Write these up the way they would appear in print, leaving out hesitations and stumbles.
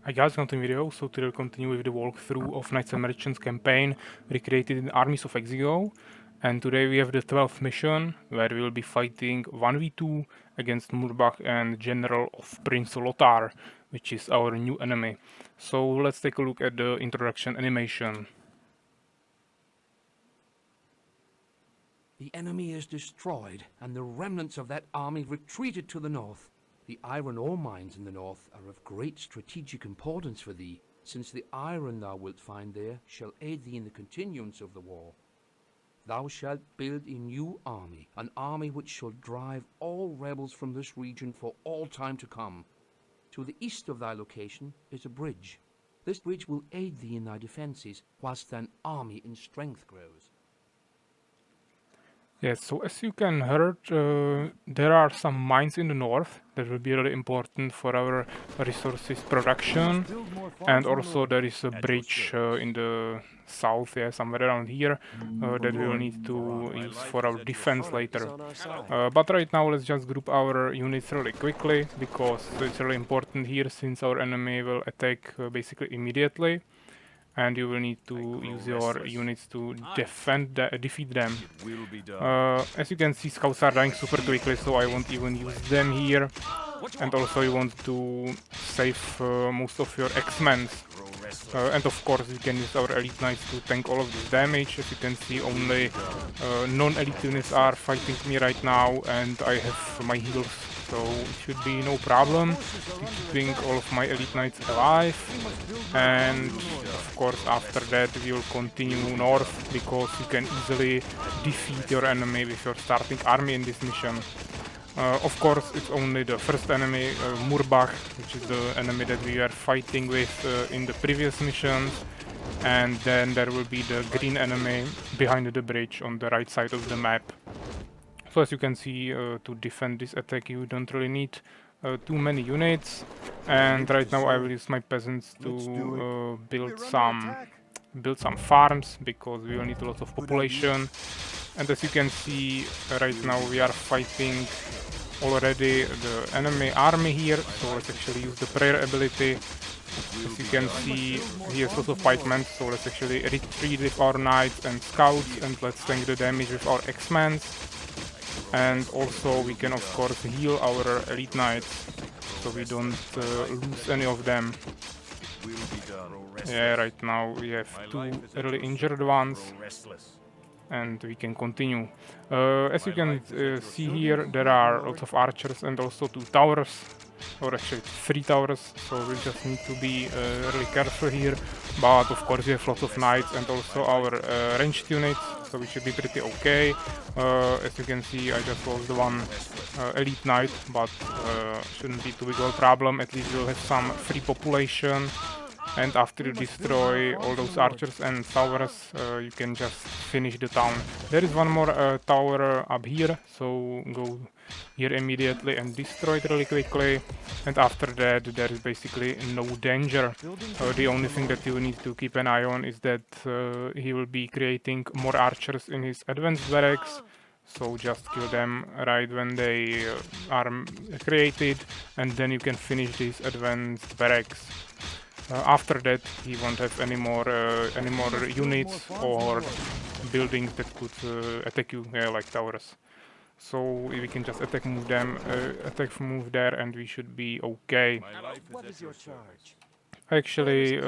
Hi guys, welcome to the video. So today we'll continue with the walkthrough of Knights and Merchants campaign recreated in Armies of Exigo. And today we have the 12th mission, where we will be fighting 1v2 against Murbach and General of Prince Lothar, which is our new enemy. So let's take a look at the introduction animation. The enemy is destroyed, and the remnants of that army retreated to the north. The iron ore mines in the north are of great strategic importance for thee, since the iron thou wilt find there shall aid thee in the continuance of the war. Thou shalt build a new army, an army which shall drive all rebels from this region for all time to come. To the east of thy location is a bridge. This bridge will aid thee in thy defences, whilst thine army in strength grows. Yes, so as you can heard, there are some mines in the north that will be really important for our resources production, and also there is a bridge in the south, yeah, somewhere around here, that we will need to use for our defense later. But right now let's just group our units really quickly, because it's really important here since our enemy will attack basically immediately. And you will need to use your units to defeat them. As you can see, scouts are dying super quickly, so I won't even use them here. And also you want to save most of your X-Men. And of course you can use our elite knights to tank all of this damage. As you can see, only non-elite units are fighting me right now, and I have my heals, so it should be no problem keeping all of my elite knights alive. And of course after that we will continue north, because you can easily defeat your enemy with your starting army in this mission. Of course, it's only the first enemy, Murbach, which is the enemy that we are fighting with in the previous missions. And then there will be the green enemy behind the bridge on the right side of the map. So as you can see, to defend this attack you don't really need too many units. And right now I will use my peasants to build some farms, because we will need a lot of population. And as you can see, right now we are fighting already the enemy army here, so let's actually use the prayer ability. As you can see, he has lots of pikemen, so let's actually retreat with our knights and scouts, and let's tank the damage with our X-Men. And also we can of course heal our elite knights, so we don't lose any of them. Yeah, right now we have two really injured ones, and we can continue. As you can see here, there are lots of archers and also two towers, or actually 3 towers, so we just need to be really careful here. But of course we have lots of knights and also our ranged units, so we should be pretty okay. As you can see, I just lost one elite knight, but shouldn't be too big of a problem. At least we'll have some free population. And after you destroy all those archers and towers, you can just finish the town. There is one more tower up here, so go here immediately and destroy it really quickly. And after that, there is basically no danger. The only thing that you need to keep an eye on is that he will be creating more archers in his advanced barracks. So just kill them right when they are created, and then you can finish these advanced barracks. After that, he won't have any more units or buildings that could attack you, like towers. So we can just attack, move them, move there, and we should be okay. What is your charge? I actually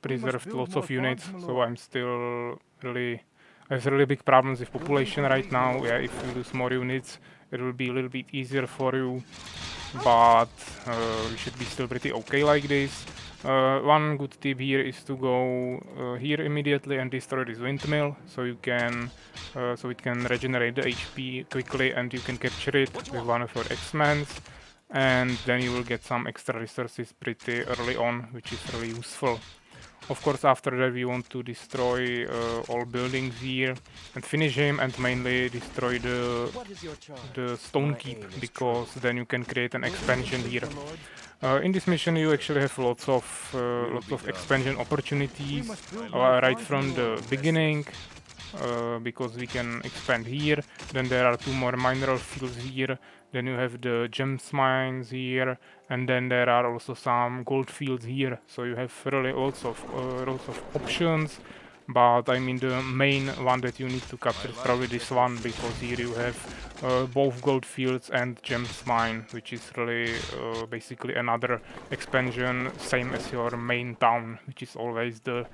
preserved lots of units, so I'm still really. I have really big problems with population right now. Yeah, if you lose more units, it will be a little bit easier for you, but we should be still pretty okay like this. One good tip here is to go here immediately and destroy this windmill, so you can, so it can regenerate the HP quickly, and you can capture it with one of your X-Men, and then you will get some extra resources pretty early on, which is really useful. Of course, after that we want to destroy all buildings here and finish him, and mainly destroy the stone keep, because then you can create an expansion here. In this mission you actually have lots of expansion opportunities right from the beginning. Because we can expand here. Then there are 2 more mineral fields here. Then you have the gems mines here, and then there are also some gold fields here, so you have really lots of options. But I mean the main one that you need to capture is probably this one, because here you have both gold fields and gems mine, which is really basically another expansion, same as your main town, which is always the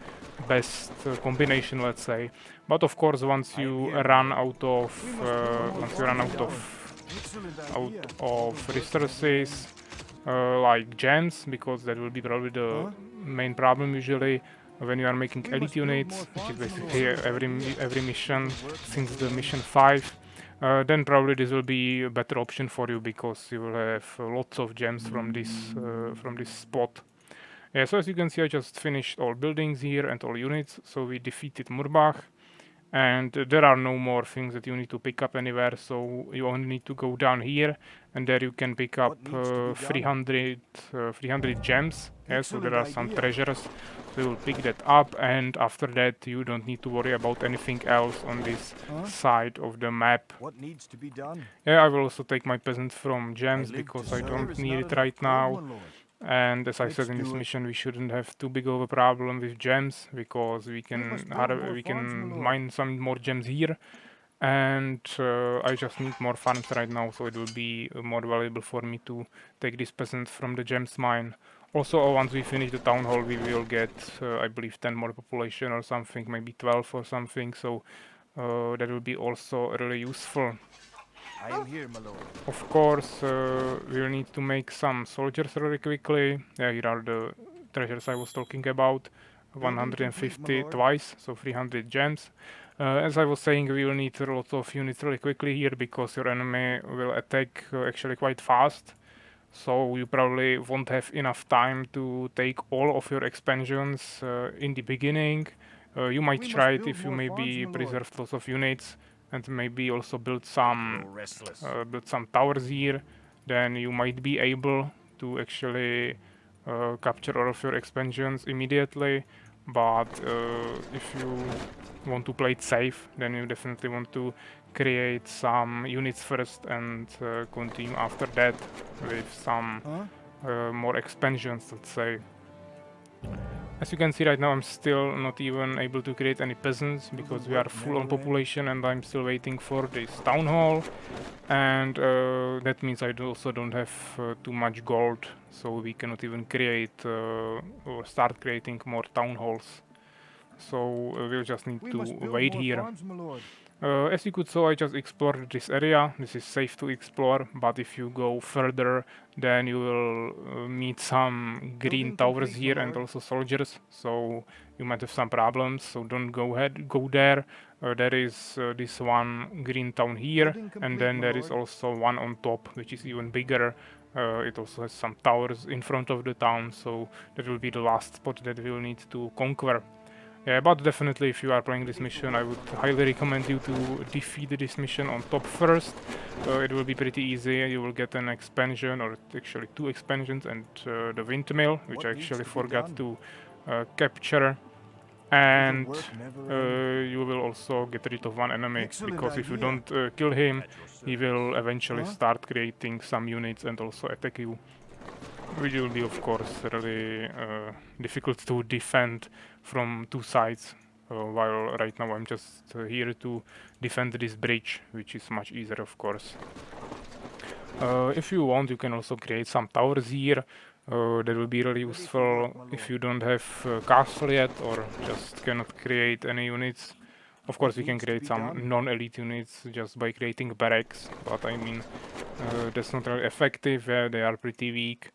best combination, let's say. But of course, once you run out of resources, like gems, because that will be probably the main problem usually when you are making elite units, which is basically every mission since the mission 5. Then probably this will be a better option for you, because you will have lots of gems from this spot. Yeah, so as you can see, I just finished all buildings here and all units. So we defeated Murbach, and there are no more things that you need to pick up anywhere, so you only need to go down here, and there you can pick up 300 gems. Yeah, so there are some treasures, so you'll pick that up, and after that you don't need to worry about anything else on this side of the map. What needs to be done? Yeah, I will also take my peasant from gems, because I don't need it right now. And as I said in this mission, we shouldn't have too big of a problem with gems, because we can mine some more gems here, and I just need more farms right now, so it will be more valuable for me to take this peasant from the gems mine. Also, once we finish the town hall, we will get, I believe, 10 more population or something, maybe 12 or something, so that will be also really useful. I am here, my lord. Of course, we'll need to make some soldiers really quickly. Yeah, here are the treasures I was talking about. 150 twice, so 300 gems. As I was saying, we will need lots of units really quickly here, because your enemy will attack actually quite fast. So you probably won't have enough time to take all of your expansions in the beginning. You might try it if you maybe preserve lots of units, and maybe also build some towers here. Then you might be able to actually capture all of your expansions immediately. But if you want to play it safe, then you definitely want to create some units first, and continue after that with some more expansions, let's say. As you can see right now, I'm still not even able to create any peasants, because we are full on population, and I'm still waiting for this town hall. And that means I also don't have too much gold, so we cannot even create or start creating more town halls. So we'll just need to wait here. As you could see, I just explored this area. This is safe to explore, but if you go further, then you will meet some green towers here and also soldiers, so you might have some problems, so don't go there. There is this one green town here, and then there is also one on top, which is even bigger. It also has some towers in front of the town, so that will be the last spot that we will need to conquer. Yeah, but definitely if you are playing this mission, I would highly recommend you to defeat this mission on top first. It will be pretty easy. You will get an expansion, or actually 2 expansions, and the windmill, which I actually forgot to capture. And you will also get rid of one enemy, because if you don't kill him, he will eventually start creating some units and also attack you, which will be of course really difficult to defend from 2 sides, while right now I'm just here to defend this bridge, which is much easier of course. If you want, you can also create some towers here. That will be really useful if you don't have castle yet, or just cannot create any units. Of course, we can create some non-elite units just by creating barracks, but I mean, that's not really effective. They are pretty weak.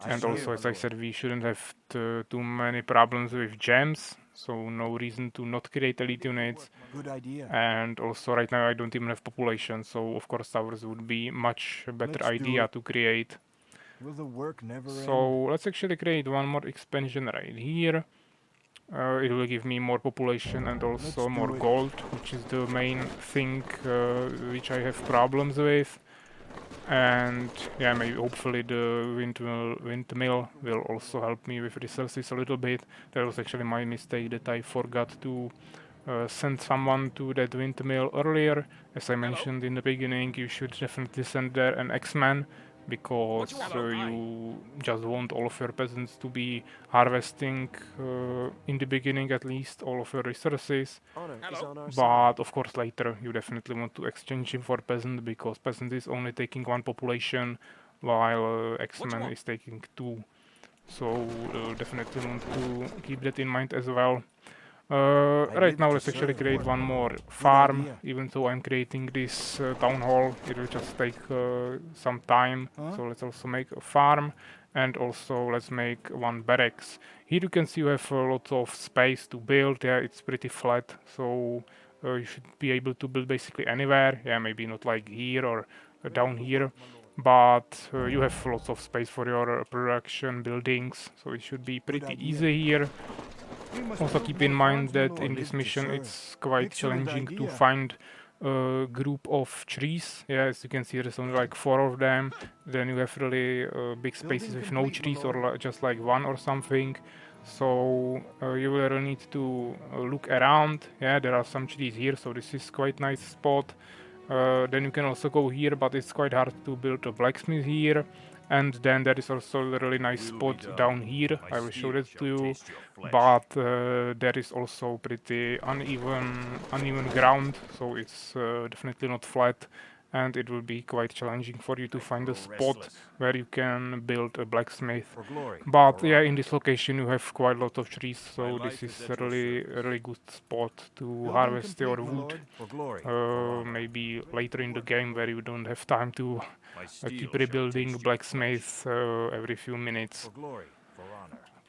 And also, as I said, we shouldn't have too many problems with gems, so no reason to not create elite units. Good idea. And also, right now I don't even have population, so of course towers would be much better idea to create. Will the work never So let's actually create one more expansion right here. It will give me more population and also more gold, which is the main thing which I have problems with. And yeah, maybe hopefully the windmill will also help me with resources a little bit. That was actually my mistake, that I forgot to send someone to that windmill earlier. As I mentioned in the beginning, you should definitely send there an X-Man, because you just want all of your peasants to be harvesting in the beginning at least all of your resources. Honor is on our side. But of course later you definitely want to exchange him for peasant because peasant is only taking one population while X-Men is taking two. So definitely want to keep that in mind as well. Right now let's actually create one more farm, idea. even though I'm creating this town hall, it will just take some time. So let's also make a farm and also let's make one barracks. Here you can see you have a lot of space to build, yeah, it's pretty flat, so you should be able to build basically anywhere, yeah, maybe not like here or down here, but you have lots of space for your production buildings, so it should be pretty easy here. Also keep in mind that in this mission it's quite challenging to find a group of trees. Yeah, as you can see there's only like 4 of them. Then you have really big spaces with no trees or just like one or something. So you will really need to look around. Yeah, there are some trees here, so this is quite nice spot. Then you can also go here, but it's quite hard to build a blacksmith here. And then there is also a really nice spot down here. I will show that to you. But there is also pretty uneven ground, so it's definitely not flat. And it will be quite challenging for you to find a spot where you can build a blacksmith. But yeah, in this location you have quite a lot of trees, so this is a really good spot to harvest your wood. Maybe later in the game where you don't have time to keep rebuilding blacksmiths every few minutes.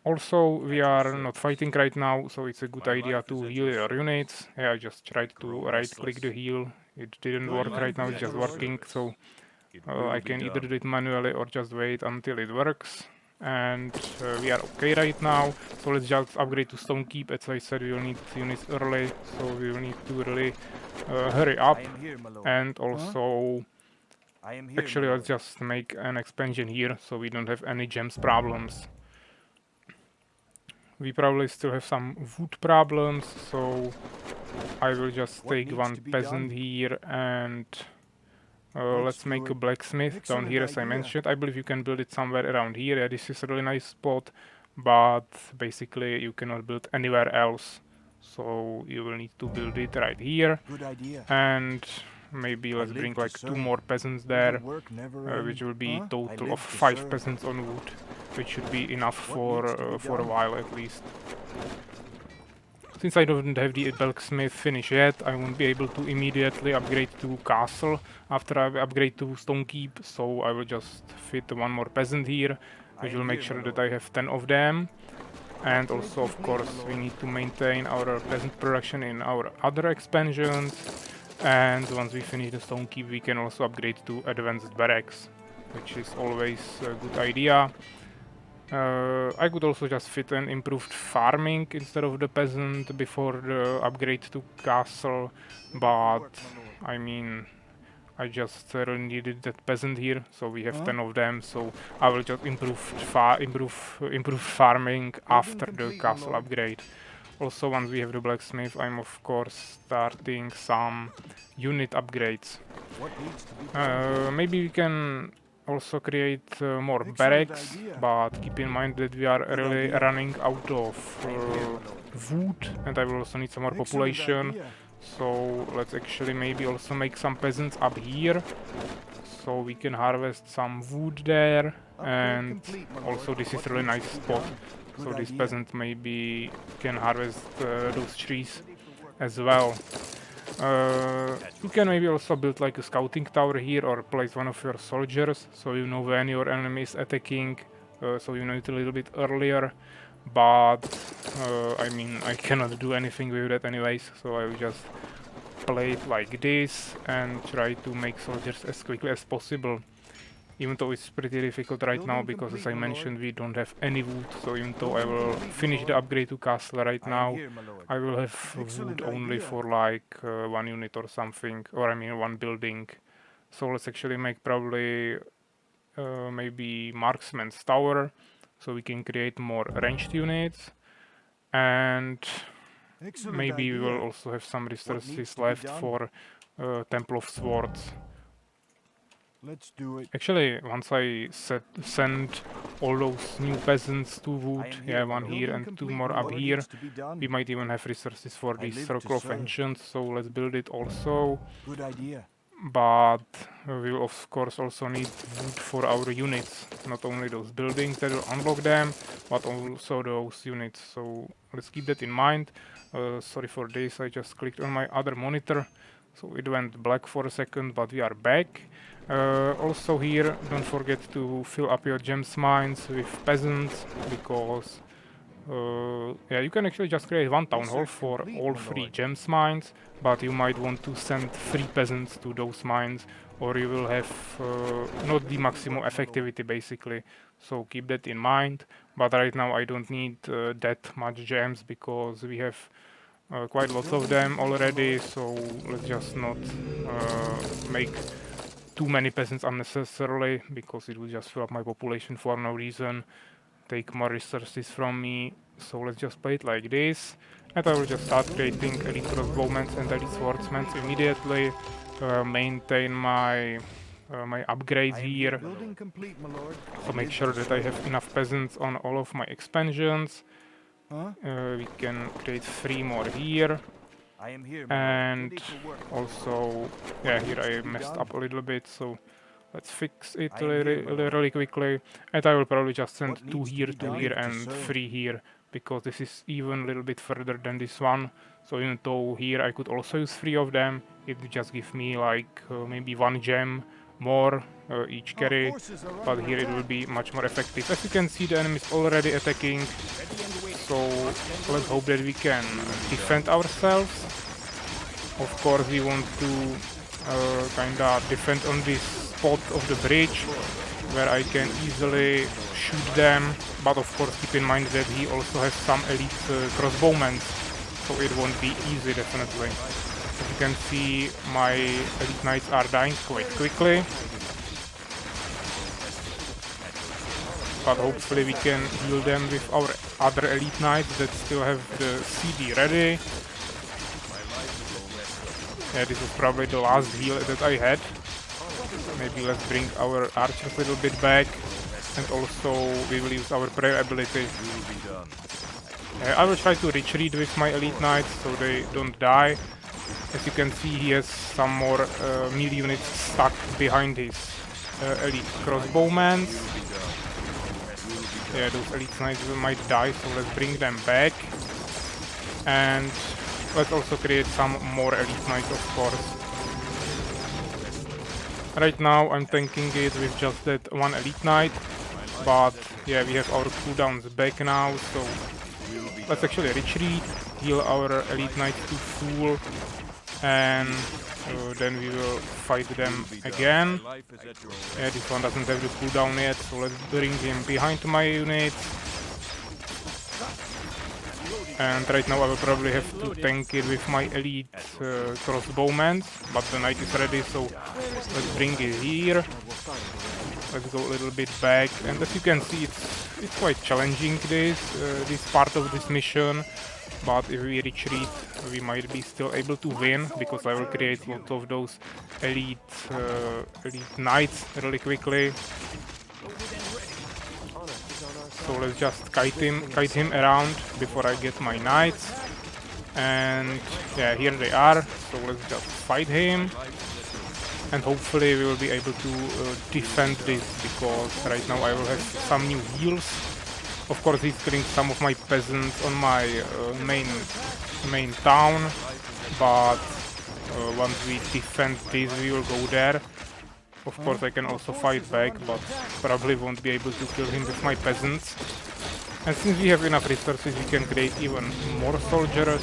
Also, we are not fighting right now, so it's a good idea to heal your units. Yeah, I just tried to right-click the heal. It didn't work right now, it's just working, so I can either do it manually or just wait until it works. And we are okay right now, so let's just upgrade to Stone Keep. As I said, we will need units early, so we will need to really hurry up. And also, actually, let's just make an expansion here, so we don't have any gems problems. We probably still have some wood problems, so I will just take one peasant here and let's make a blacksmith down here as I mentioned. I believe you can build it somewhere around here. Yeah, this is a really nice spot, but basically you cannot build anywhere else. So you will need to build it right here. And maybe let's bring like 2 more peasants there, which will be total of 5 peasants on wood, which should be enough for a while at least. Since I don't have the blacksmith finish yet, I won't be able to immediately upgrade to castle after I upgrade to stone keep, so I will just fit one more peasant here, which will make sure that I have 10 of them. And also, of course, we need to maintain our peasant production in our other expansions. And once we finish the stone keep, we can also upgrade to advanced barracks, which is always a good idea. I could also just fit an improved farming instead of the peasant before the upgrade to castle, but I mean, I just really needed that peasant here, so we have 10 of them, so I will just improve farming after the castle upgrade. Also, once we have the blacksmith, I'm of course starting some unit upgrades. Maybe we can also create more barracks, but keep in mind that we are really running out of wood, and I will also need some more population. So let's actually maybe also make some peasants up here, so we can harvest some wood there, and also this is a really nice spot, so this peasant maybe can harvest those trees as well. You can maybe also build like a scouting tower here or place one of your soldiers, so you know when your enemy is attacking, so you know it a little bit earlier. But I mean, I cannot do anything with that anyways, so I will just play it like this and try to make soldiers as quickly as possible. Even though it's pretty difficult right now because, as I mentioned, we don't have any wood, so even though I will finish the upgrade to castle right now, I will have wood only for like 1 unit or something, or I mean 1 building. So let's actually make probably maybe marksman's tower, so we can create more ranged units, and maybe we will also have some resources left for Temple of Swords. Let's do it. Actually, once I send all those new peasants to wood, I am yeah, here, one my here lord. and two Complete, more my up lord. here, Needs to be done. we might even have resources for I this live to Circle of serve. Ancients, so let's build it also. Good idea. But we will of course also need wood for our units, not only those buildings that will unlock them, but also those units, so let's keep that in mind. Sorry for this, I just clicked on my other monitor, so it went black for a second, but we are back. Also here, don't forget to fill up your gems mines with peasants, because yeah, you can actually just create one town hall Research for complete, all my 3 lord. gems mines, but you might want to send 3 peasants to those mines, or you will have not the maximum effectivity basically. So keep that in mind. But right now I don't need that much gems because we have quite lots of them already. So let's just not make too many peasants unnecessarily, because it will just fill up my population for no reason, take more resources from me. So let's just play it like this, and I will just start creating elite crossbowmen and elite swordsmen immediately. Maintain my upgrades I am here. here, Building complete, my lord. so I make live sure to that I serve. have enough peasants on all of my expansions. Huh? We can create 3 more here, I am here, my lord. and Ready for work. also, yeah, here Needs to I be messed done. up a little bit, so let's fix it I am here, my lord. really quickly. And I will probably just send What 2 needs to here, be 2 done? here, Live to and serve. 3 here, because this is even a little bit further than this one. So even though here I could also use 3 of them, it would just give me like maybe 1 gem more each Our carry, forces are but under here it will attack. be much more effective. As you can see, the enemy is already attacking, Ready and waiting. so Locked and let's loaded. hope that we can defend ourselves. Of course, we want to kinda defend on this spot of the bridge where I can easily shoot them, but of course keep in mind that he also has some elite crossbowmen, so it won't be easy definitely. As you can see, my elite knights are dying quite quickly, but hopefully we can heal them with our other elite knights that still have the CD ready. Yeah, this was probably the last heal that I had. Maybe let's bring our archers a little bit back, and also we will use our prayer ability. I will try to retreat with my elite knights so they don't die. As you can see, he has some more melee units stuck behind his elite crossbowmen. Yeah, those elite knights might die, so let's bring them back. And let's also create some more elite knights, of course. Right now I'm tanking it with just that 1 elite knight, but yeah, we have our cooldowns back now, so let's actually retreat, heal our elite knights to full, and then we will fight them again. Yeah, this one doesn't have the cooldown yet, so let's bring him behind my units. And right now I will probably have to tank it with my elite crossbowmen, but the knight is ready, so let's bring it here. Let's go a little bit back, and as you can see, it's quite challenging, this part of this mission. But if we retreat, we might be still able to win, because I will create a lot of those elite knights really quickly. So let's just kite him around before I get my knights. And yeah, here they are. So let's just fight him. And hopefully we will be able to defend this, because right now I will have some new heals. Of course, he's killing some of my peasants on my main town, but once we defend this, we will go there. Of course, I can also fight back, but probably won't be able to kill him with my peasants. And since we have enough resources, we can create even more soldiers.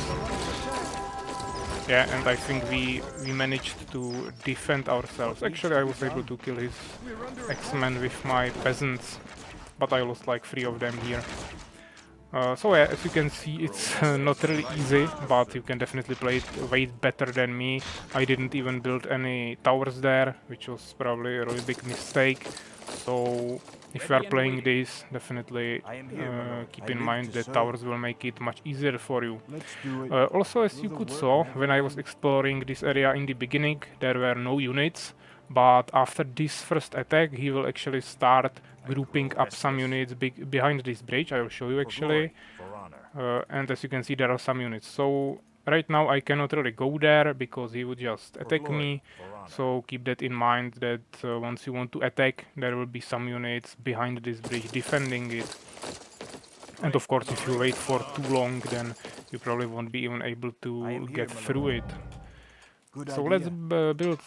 Yeah, and I think we managed to defend ourselves. Actually, I was able to kill his X-Men with my peasants, but I lost like 3 of them here. So yeah, as you can see, it's not really easy, but you can definitely play it way better than me. I didn't even build any towers there, which was probably a really big mistake. So if you are playing this, definitely I am here, my lord. keep I in live mind to that serve. towers will make it much easier for you. Let's do it. Also, as Will you the could work saw, never when I was end? exploring this area in the beginning, there were no units, but after this first attack he will actually start grouping up some units behind this bridge. I will show you actually. And as you can see, there are some units. So right now I cannot really go there because he would just attack me. So keep that in mind, that once you want to attack, there will be some units behind this bridge defending it. And of course, if you wait for too long, then you probably won't be even able to get through it. So let's build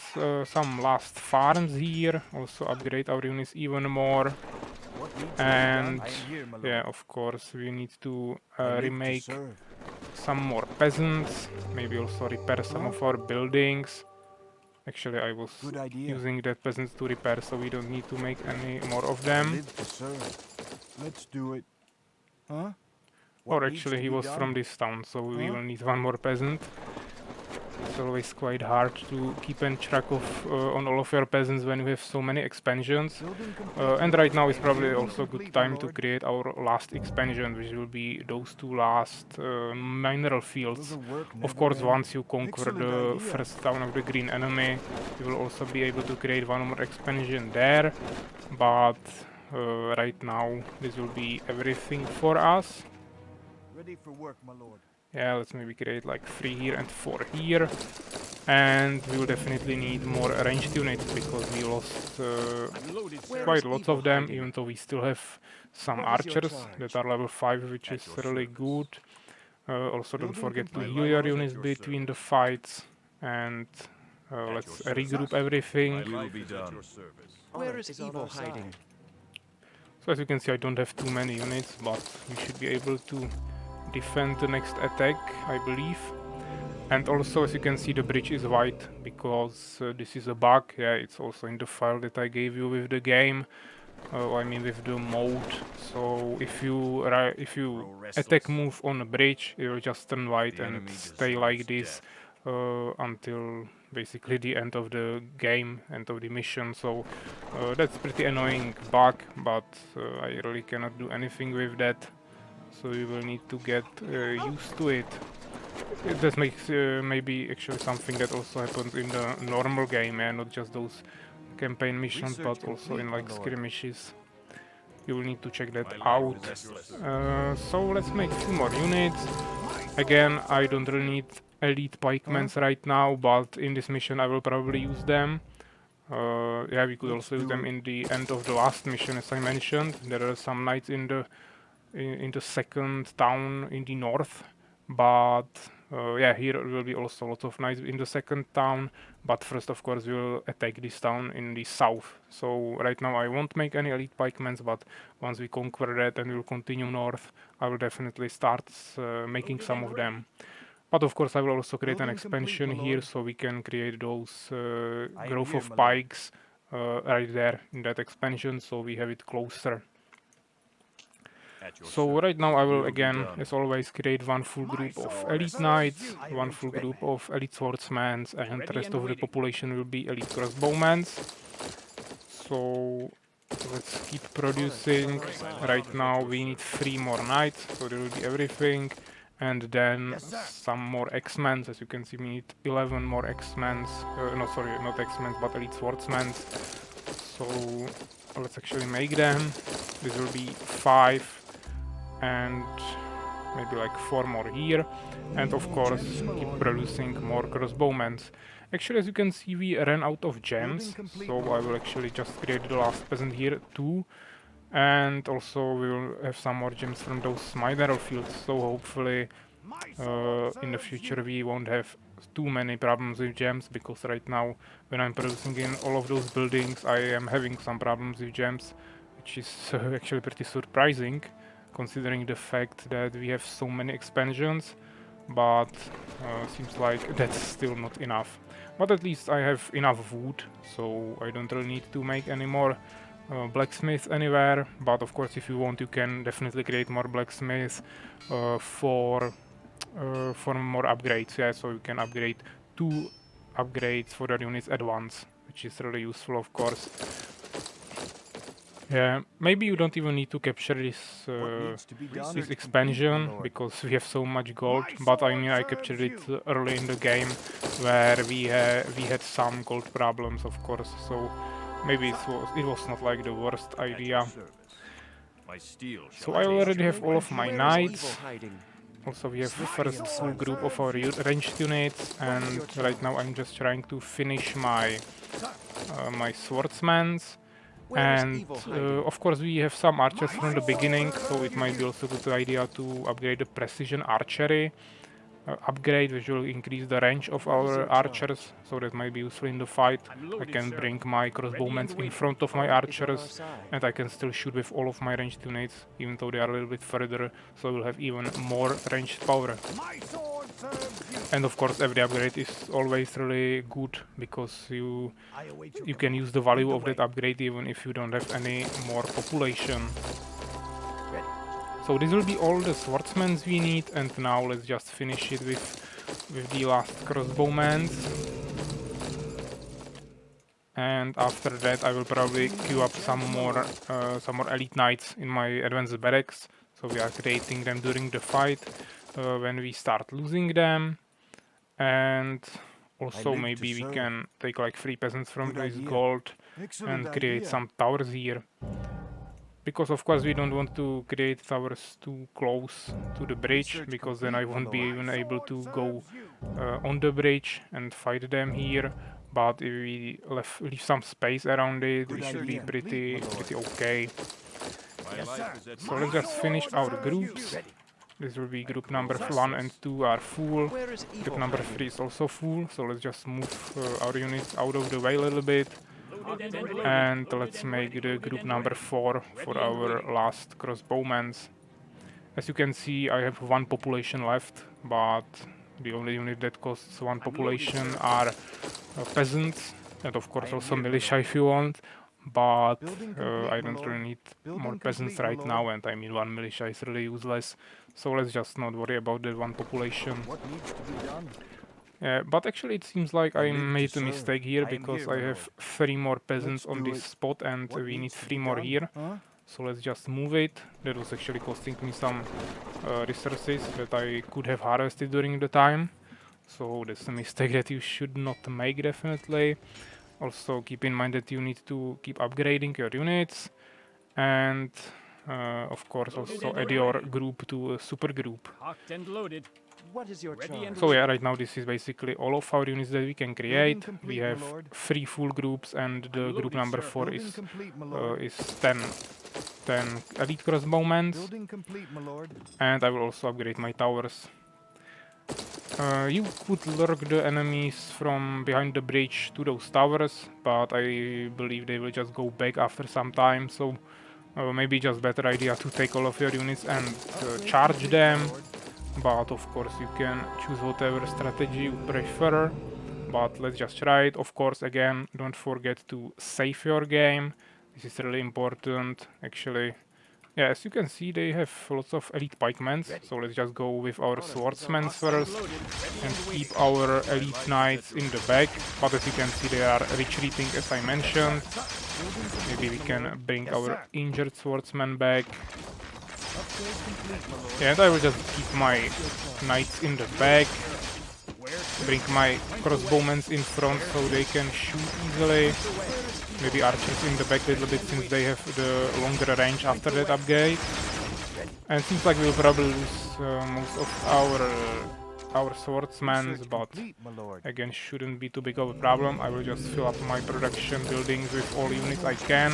some last farms here, also upgrade our units even more. And yeah, of course, we need to remake some more peasants, maybe also repair some of our buildings. Actually, I was using that peasants to repair, so we don't need to make any more of them. Let's do it. Huh? Or actually, he was from this town, so we will need one more peasant. It's always quite hard to keep in track of on all of your peasants when you have so many expansions. And right now is probably also a good time to create our last expansion, which will be those two last mineral fields. Of course, once you conquer the first town of the green enemy, you will also be able to create one more expansion there. But right now, this will be everything for us. Ready for work, my lord. Yeah, let's maybe create like 3 here and 4 here. And we will definitely need more ranged units because we lost quite lots of them, even though we still have some archers that are level 5, which is really good. Also don't forget to heal your units between the fights, and let's regroup everything. Where is Evo hiding? So as you can see, I don't have too many units, but we should be able to defend the next attack, I believe. And also, as you can see, the bridge is white because this is a bug. Yeah, it's also in the file that I gave you with the game. I mean with the mode. So if you attack move on a bridge, it will just turn white and stay like this until basically the end of the game, end of the mission. So that's pretty annoying bug, but I really cannot do anything with that. So we will need to get used to it. This makes maybe actually something that also happens in the normal game, and not just those campaign missions, but also in like skirmishes. You will need to check that out. So let's make a few more units. Again, I don't really need elite pikemen right now, but in this mission I will probably use them. Yeah, we could also use them in the end of the last mission, as I mentioned. There are some knights in the second town in the north, but yeah, here will be also lots of knights in the second town, but first of course we will attack this town in the south. So right now I won't make any elite pikemen, but once we conquer that and we will continue north, I will definitely start making some of them. But of course I will also create an expansion here, so we can create those growth of pikes right there in that expansion, so we have it closer. So right now I will again, as always, create one full group of elite knights, one full group of elite swordsmen, and the rest of the population will be elite crossbowmen. So let's keep producing. Right now we need 3 more knights, so there will be everything. And then some more X-Men. As you can see, we need 11 more X-Men. No, sorry, not X-Men, but elite swordsmen. So let's actually make them. This will be 5. And maybe like 4 more here, and of course keep producing more crossbowmen. Actually, as you can see, we ran out of gems, so I will actually just create the last peasant here too, and also we will have some more gems from those mineral fields, so hopefully in the future we won't have too many problems with gems, because right now when I'm producing in all of those buildings I am having some problems with gems, which is actually pretty surprising considering the fact that we have so many expansions, but seems like that's still not enough. But at least I have enough wood, so I don't really need to make any more blacksmiths anywhere. But of course, if you want, you can definitely create more blacksmiths for more upgrades. Yeah, so you can upgrade 2 upgrades for your units at once, which is really useful, of course. Yeah, maybe you don't even need to capture this What needs to be done? this Complete, my expansion lord. because we have so much gold. But I mean, I captured it early in the game where we had some gold problems, of course. So maybe it was not like the worst idea. My steel So shall I taste already your have all of my knights. hiding? Also, we have Swiftly first and full silently. group of our ranged units, and right now I'm just trying to finish my my swordsmans. Where is And evil hiding? of course we have some archers from the beginning, so it might be also a good idea to upgrade the precision archery upgrade, which will increase the range of our archers, so that might be useful in the fight. I can bring my crossbowmen in front of my archers, and I can still shoot with all of my ranged units, even though they are a little bit further, so I will have even more ranged power. And of course every upgrade is always really good, because you can use the value of that upgrade even if you don't have any more population. So this will be all the swordsmen we need, and now let's just finish it with the last crossbowmen. And after that I will probably queue up some more elite knights in my advanced barracks, so we are creating them during the fight when we start losing them. And also maybe we can take like 3 peasants from this gold and create some towers here. Because of course we don't want to create towers too close to the bridge, because then I won't be even able to go on the bridge and fight them here. But if we leave some space around it, we should be pretty okay. So let's just finish our groups. This will be group number 1 and 2 are full. Group number 3 is also full, so let's just move our units out of the way a little bit. And let's make the group number 4 for our last crossbowmen. As you can see, I have 1 population left, but the only unit that costs 1 population are peasants, and of course also militia if you want. But I don't really need more peasants right now, and I mean 1 militia is really useless, so let's just not worry about that 1 population. What needs to be done? But actually it seems like I made a mistake here, because I have 3 more peasants on this spot and we need 3 more here. So let's just move it. That was actually costing me some resources that I could have harvested during the time. So that's a mistake that you should not make, definitely. Also keep in mind that you need to keep upgrading your units. And of course also add your group to a super group. Cocked and loaded. What is your charge? So yeah, right now this is basically all of our units that we can create. We have 3 full groups, and the group number 4 is 10 elite crossbowmen. And I will also upgrade my towers. You could lurk the enemies from behind the bridge to those towers, but I believe they will just go back after some time, so maybe just better idea to take all of your units and charge them. But of course you can choose whatever strategy you prefer, but let's just try it. Of course, again, don't forget to save your game. This is really important, actually. Yeah, as you can see, they have lots of elite pikemen, so let's just go with our swordsmen first and keep our elite knights in the back. But as you can see, they are retreating, as I mentioned. Maybe we can bring our injured swordsmen back. Yeah, and I will just keep my knights in the back. Bring my crossbowmen in front so they can shoot easily. Maybe archers in the back a little bit, since they have the longer range after that upgrade. And it seems like we'll probably lose most of our swordsmen, but again, shouldn't be too big of a problem. I will just fill up my production buildings with all units I can.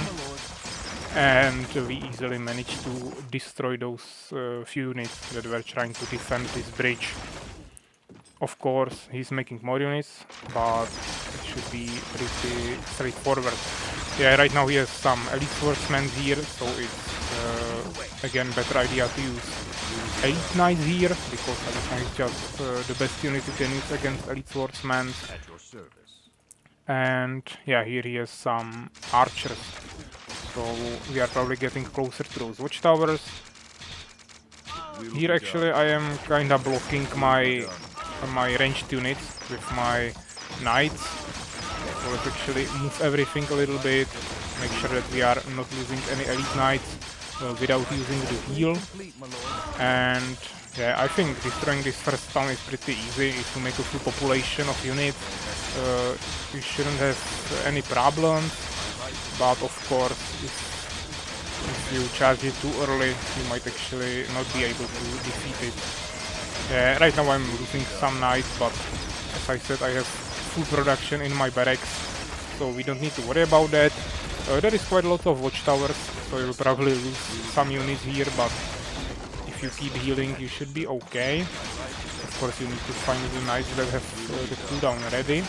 And we easily managed to destroy those few units that were trying to defend this bridge. Of course, he's making more units, but it should be pretty straightforward. Yeah, right now he has some elite swordsmen here, so it's again better idea to use elite knights here, because elite knight is just the best unit you can use against elite swordsmen. And yeah, here he has some archers, so we are probably getting closer to those watchtowers. Here actually I am kinda blocking my ranged units with my knights. So let's actually move everything a little bit make sure that we are not losing any elite knights without using the heal. And yeah, I think destroying this first town is pretty easy. If you make a full population of units, you shouldn't have any problems. But of course, if you charge it too early, you might actually not be able to defeat it. Yeah, right now I'm losing some knights, but as I said, I have full production in my barracks, so we don't need to worry about that. There is quite a lot of watchtowers, so you'll probably lose some units here, but if you keep healing, you should be okay. Of course, you need to find the knights that have the cooldown ready.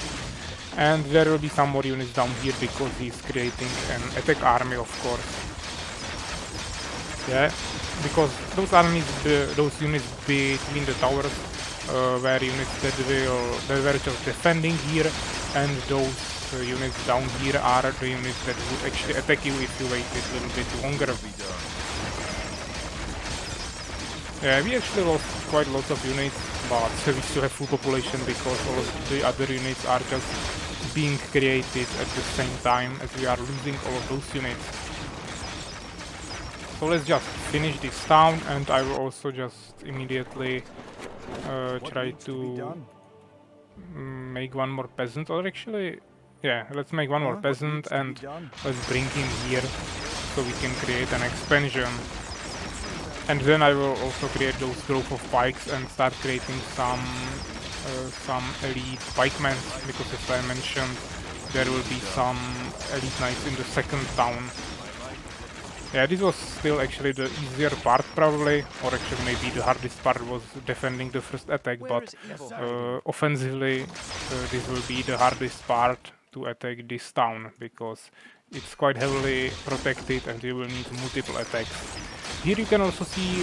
And there will be some more units down here because he's creating an attack army, of course. Yeah, because those armies, those units between the towers were units that were just defending here, and those units down here are the units that would actually attack you if you waited a little bit longer. Yeah, we actually lost quite a lot of units, but we still have full population because all of the other units are just being created at the same time as we are losing all of those units. So let's just finish this town, and I will also just immediately try to make one more peasant, or actually, yeah, let's make one more peasant and let's bring him here so we can create an expansion. And then I will also create those growth of pikes and start creating some elite pikemen, because as I mentioned, there will be some elite knights in the second town. Yeah, this was still actually the easier part probably, or actually maybe the hardest part was defending the first attack, but offensively this will be the hardest part to attack this town, because it's quite heavily protected and you will need multiple attacks. Here you can also see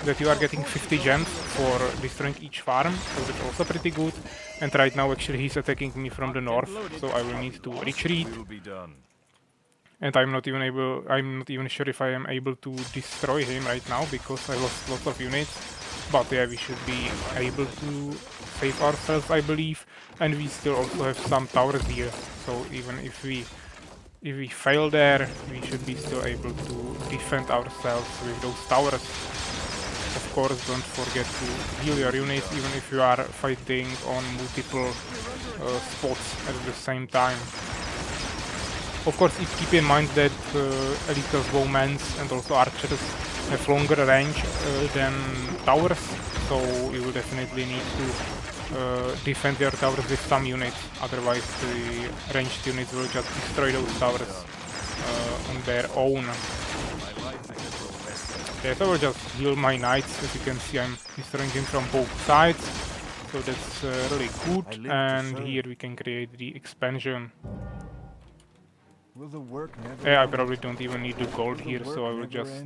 that you are getting 50 gems for destroying each farm, so that's also pretty good. And right now actually he's attacking me from the north, so I will need to retreat. And I'm not even sure if I am able to destroy him right now because I lost lots of units. But yeah, we should be able to save ourselves, I believe. And we still also have some towers here, so even if we fail there, we should be still able to defend ourselves with those towers. Of course, don't forget to heal your units even if you are fighting on multiple spots at the same time. Of course, keep in mind that elite bowmen and also archers have longer range than towers, so you will definitely need to defend your towers with some units, otherwise the ranged units will just destroy those towers on their own. Yes, I will just heal my knights. As you can see, I'm destroying him from both sides, so that's really good. And here we can create the expansion. Yeah, I probably don't even need the gold here, so I will just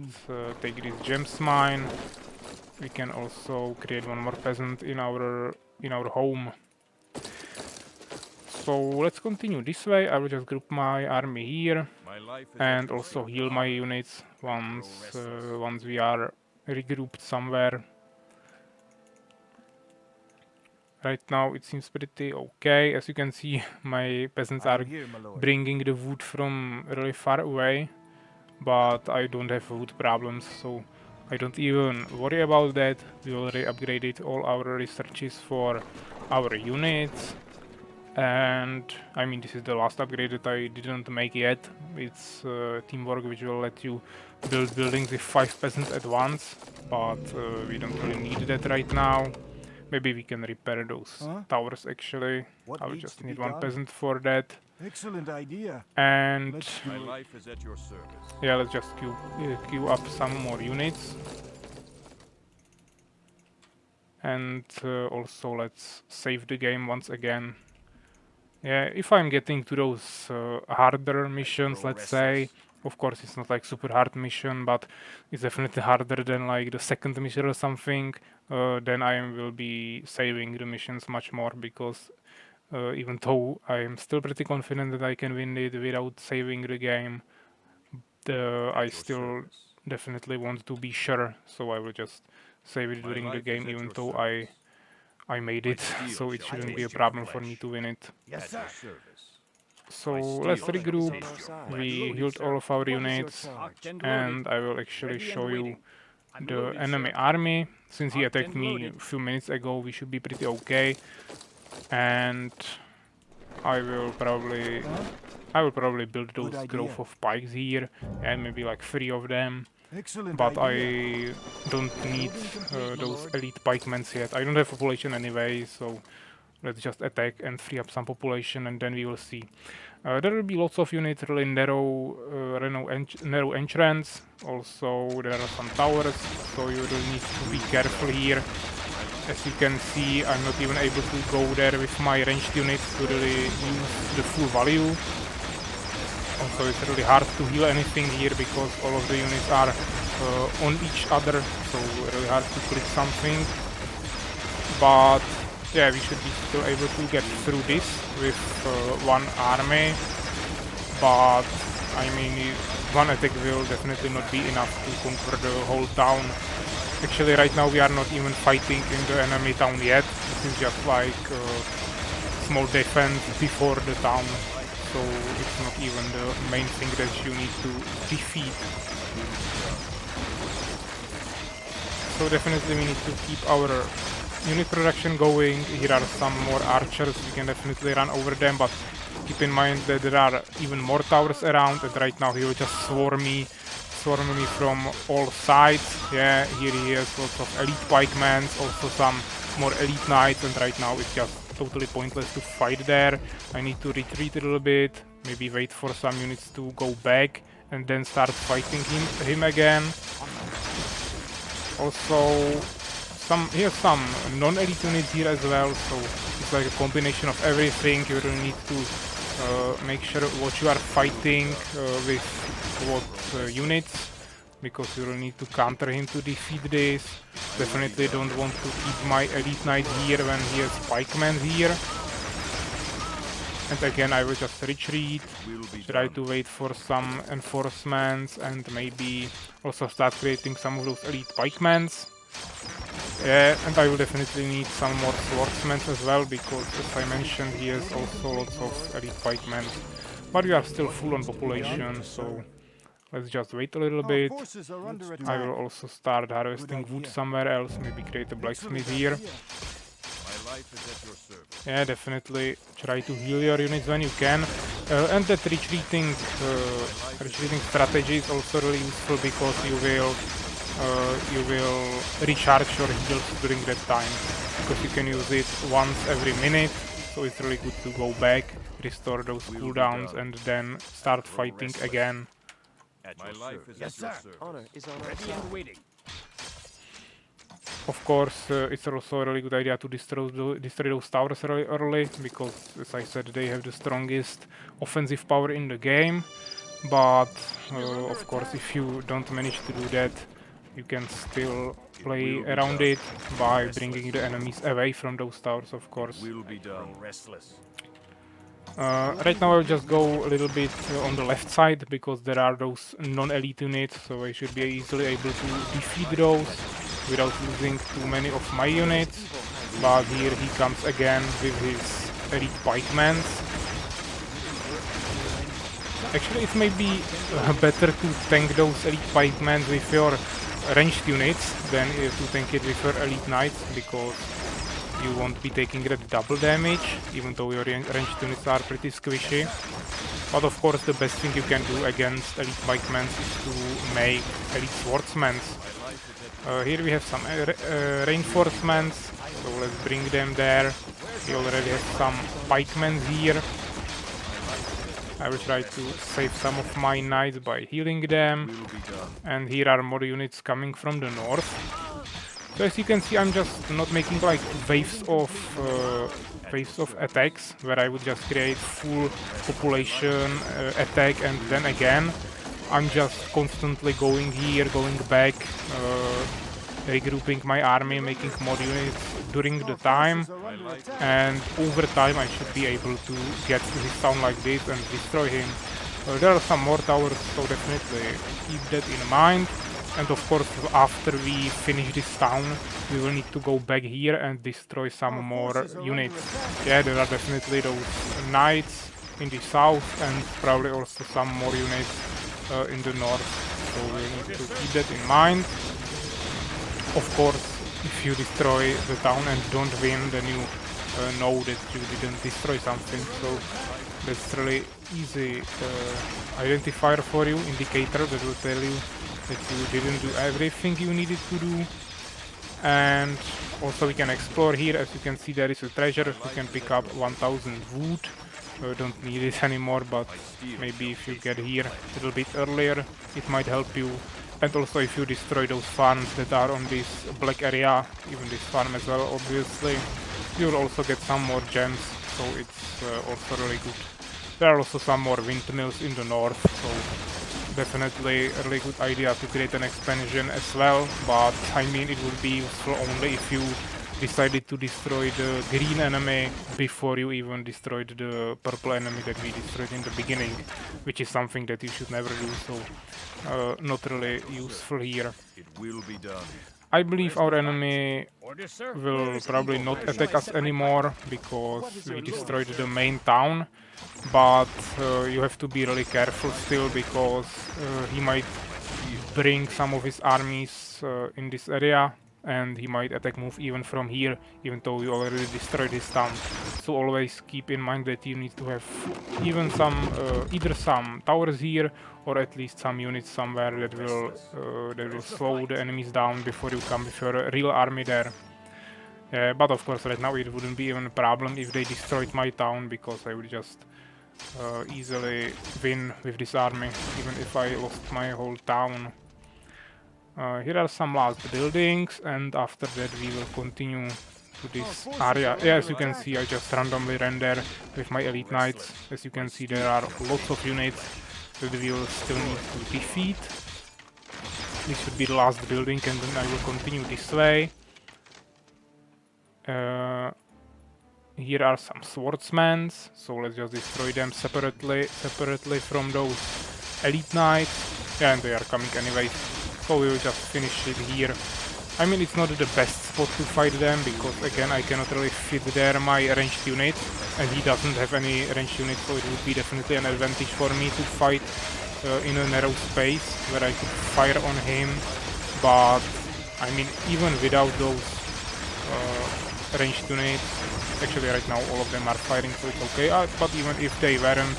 take this gems mine. We can also create one more peasant in our home. So let's continue this way. I will just group my army here and also heal my units once we are regrouped somewhere. Right now it seems pretty okay. As you can see, my peasants are bringing the wood from really far away, but I don't have wood problems, so I don't even worry about that. We already upgraded all our researches for our units, and I mean this is the last upgrade that I didn't make yet. It's teamwork, which will let you build buildings with 5 peasants at once, but we don't really need that right now. Maybe we can repair those towers actually. I will just need one peasant for that. Excellent idea. And My life is at your service. yeah, let's just queue up some more units. And also let's save the game once again. Yeah, if I'm getting to those harder missions, let's say, of course it's not like super hard mission, but it's definitely harder than like the second mission or something, then I will be saving the missions much more, because even though I am still pretty confident that I can win it without saving the game, I still definitely want to be sure, so I will just save it during the game, even though I made it, so it shouldn't be a problem for me to win it. Yes, sir. So let's regroup. We healed all of our What is your units, charge? and I will actually show you the enemy army. Since he attacked me a few minutes ago, we should be pretty okay. And I will probably build those idea. growth of pikes here, and maybe like 3 of them. Excellent But idea. I don't need those elite pikemen yet. I don't have population anyway, so let's just attack and free up some population, and then we will see. There will be lots of units, really narrow entrance. Also, there are some towers, so you will need to be careful here. As you can see, I'm not even able to go there with my ranged units to really use the full value. Also, it's really hard to heal anything here because all of the units are on each other, so really hard to click something. But yeah, we should be still able to get through this with one army. But I mean, one attack will definitely not be enough to conquer the whole town. Actually, right now we are not even fighting in the enemy town yet. This is just like small defense before the town. So it's not even the main thing that you need to defeat. So definitely we need to keep our unit production going. Here are some more archers, we can definitely run over them, but keep in mind that there are even more towers around, and right now he will just swarm me from all sides. Yeah, here he has lots of elite pikemen, also some more elite knights, and right now it's just totally pointless to fight there. I need to retreat a little bit, maybe wait for some units to go back, and then start fighting him again. Also, here's some non-elite units here as well, so it's like a combination of everything. You really need to make sure what you are fighting with what units, because you will need to counter him to defeat this. Definitely don't want to keep my elite knight here when he has pikemen here. And again, I will just retreat, try to wait for some enforcements, and maybe also start creating some of those elite pikemens. Yeah, and I will definitely need some more swordsmen as well, because as I mentioned, he has also lots of elite pikemen. But we are still full on population, so let's just wait a little Our bit. forces are under I attack. will also start harvesting wood somewhere else, maybe create a blacksmith here. My life is at your service. Yeah, definitely try to heal your units when you can. And that retreating strategy is also really useful, because you will recharge your heals during that time, because you can use it once every minute. So it's really good to go back, restore those cooldowns, and then start fighting again. My life is at your service. Honor is on our side. Waiting. Of course, it's also a really good idea to destroy those towers really early, because, as I said, they have the strongest offensive power in the game. But, of course, if you don't manage to do that, you can still play around it by bringing the enemies away from those towers, of course. Will be done. Restless. Right now I'll just go a little bit on the left side, because there are those non-elite units, so I should be easily able to defeat those without losing too many of my units. But here he comes again with his elite pikemen. Actually, it may be better to tank those elite pikemen with your ranged units than to tank it with your elite knights, because you won't be taking that double damage, even though your ranged units are pretty squishy. But of course, the best thing you can do against elite pikemen is to make elite swordsmen. Here we have some reinforcements, so let's bring them there. We already have some pikemen here. I will try to save some of my knights by healing them. And here are more units coming from the north. So as you can see, I'm just not making like waves of attacks, where I would just create full population attack and then again. I'm just constantly going here, going back, regrouping my army, making more units during the time, and over time I should be able to get to his town like this and destroy him. There are some more towers, so definitely keep that in mind. And of course, after we finish this town, we will need to go back here and destroy some more units. Yeah, there are definitely those knights in the south, and probably also some more units in the north. So we need to keep that in mind. Of course, if you destroy the town and don't win, then you know that you didn't destroy something. So that's really easy identifier for you, indicator that will tell you that you didn't do everything you needed to do. And also we can explore here. As you can see, there is a treasure. You can pick up 1000 wood. Don't need it anymore, but maybe if you get here a little bit earlier, it might help you. And also if you destroy those farms that are on this black area, even this farm as well, obviously, you will also get some more gems, so it's also really good. There are also some more windmills in the north, so definitely a really good idea to create an expansion as well, but I mean it would be useful only if you decided to destroy the green enemy before you even destroyed the purple enemy that we destroyed in the beginning, which is something that you should never do, so not really useful here. It will be done. I believe our enemy will probably not attack us anymore because we destroyed the main town, but you have to be really careful still because he might bring some of his armies in this area, and he might attack move even from here, even though you already destroyed his town. So always keep in mind that you need to have even some, either some towers here, or at least some units somewhere that will slow the enemies down before you come with your real army there. But of course right now it wouldn't be even a problem if they destroyed my town, because I would just easily win with this army, even if I lost my whole town. Here are some last buildings, and after that we will continue to this area. Yeah, as you can see, I just randomly ran there with my elite knights. As you can see, there are lots of units that we will still need to defeat. This should be the last building, and then I will continue this way. Here are some swordsmen, so let's just destroy them separately from those elite knights. Yeah, and they are coming anyways, so we will just finish it here. I mean, it's not the best spot to fight them, because again, I cannot really fit there my ranged unit, and he doesn't have any ranged units, so it would be definitely an advantage for me to fight in a narrow space where I could fire on him. But I mean, even without those ranged units, actually right now all of them are firing, so it's okay, but even if they weren't,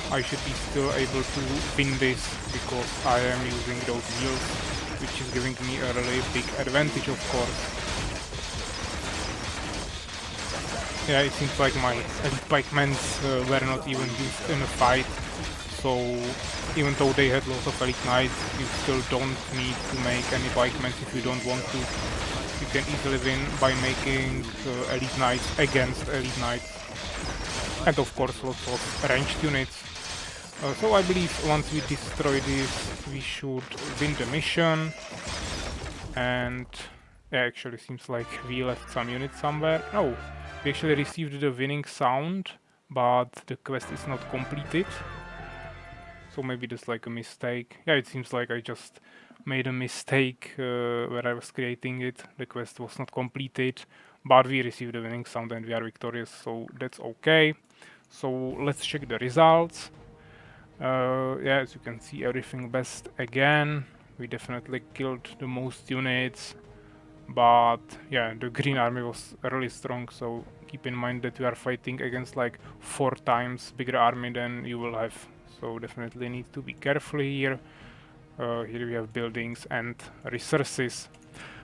I should be still able to win this, because I am using those heals, which is giving me a really big advantage, of course. Yeah, it seems like my elite pikemen were not even used in a fight, so even though they had lots of elite knights, you still don't need to make any pikemen if you don't want to. You can easily win by making elite knights against elite knights, and of course lots of ranged units. So I believe once we destroy this, we should win the mission. And yeah, actually seems like we left some units somewhere. Oh, we actually received the winning sound, but the quest is not completed. So maybe that's like a mistake. Yeah, it seems like I just made a mistake where I was creating it. The quest was not completed, but we received the winning sound and we are victorious, so that's okay. So let's check the results. Yeah, as you can see, everything best again. We definitely killed the most units, but yeah, the green army was really strong, so keep in mind that we are fighting against like 4 times bigger army than you will have, so definitely need to be careful here. Here we have buildings and resources.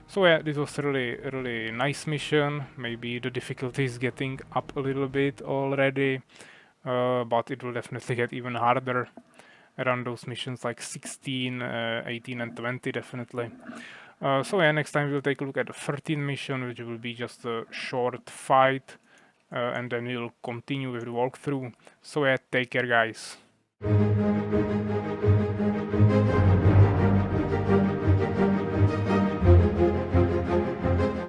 So yeah, this was really nice mission. Maybe the difficulty is getting up a little bit already, but it will definitely get even harder around those missions like 16, 18 and 20 definitely. So yeah, next time we'll take a look at the 13th mission, which will be just a short fight, and then we'll continue with the walkthrough. So yeah, take care guys.